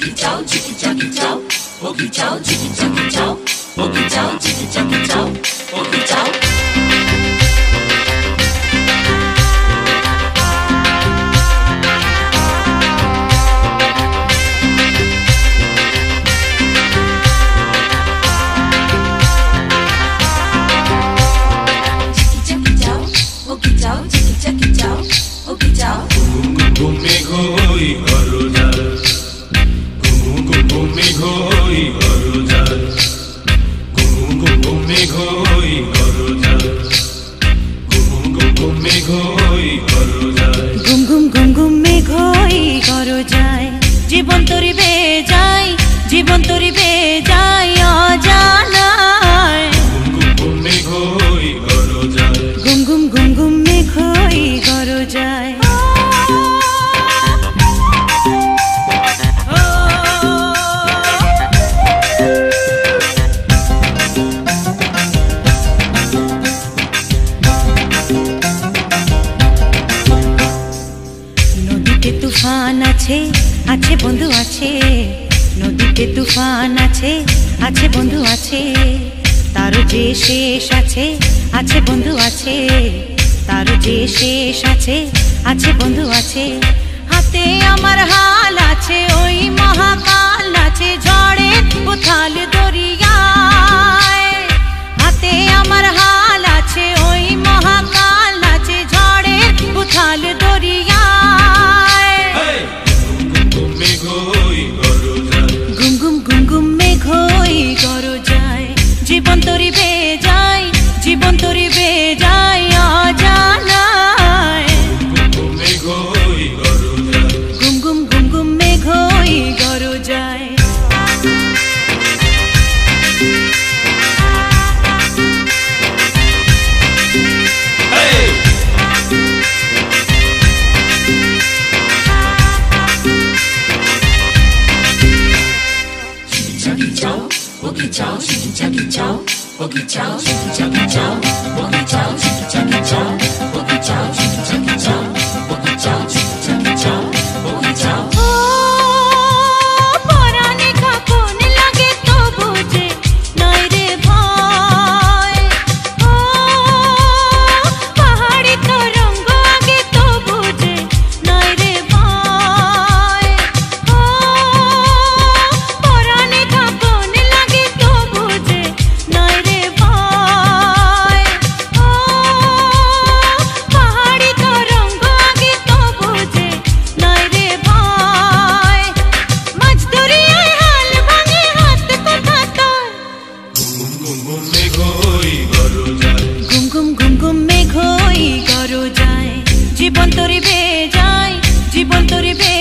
Ogi chow, chiki chaki chow. Ogi chow, chiki chaki chow. Ogi chow, chiki chaki chow. Ogi chow. জীবন তোরি বেয়ে যায়, জীবন তোরি বেয়ে যায় অজানায়। ঘুম ঘুম ঘুম ঘুম মেঘ হই গরজায়। নদীতে তুফান আছে, আছে বন্ধু আছে। নদীতে তুফান আছে, আছে বন্ধু আছে। তার যে শেষ আছে, আছে বন্ধু আছে। তার যে শেষ আছে, আছে বন্ধু আছে। হাতে আমার হাল আছে, ওই মহাকাল আছে ঝড়ে উথাল দরিয়ায়। হাতে আমার হাল আছে, ওই মহাকাল আছে ঝড়ে উথাল দরিয়ায়। ঘুম ঘুম ঘুম ঘুম মেঘ হই গরজায়। জীবন তোরি বেয়ে যায়, জীবন তোরি বেয়ে যায় অজানায়। ঘুম ঘুম ঘুম ঘুম মেঘ হই গরজায়। Ogi chow, chiki chaki chow. Ogi chow, chiki chaki chow. Ogi chow, chiki chaki chow. Ogi chow, chiki chaki chow. Ogi chow, chiki chaki chow. Ogi chow. পরানে কাঁপন লাগে তো বুঝে নাই রে ভয়। পাহাড়ি তরঙ্গ আগে তো বুঝে নাই রে ভয়। পরানে কাঁপন লাগে তো বুঝে নাই রে ভয়। পাহাড়ি তরঙ্গ আগে তো বুঝে নাই রে ভয়। মাঝ দরিয়ায় হাল ভাঙে হাত কথা তোর। ঘুম ঘুম ঘুম ঘুম মেঘ হই গরজায়। জীবন তোরি বেয়ে যায়, জীবন তোরি বেয়ে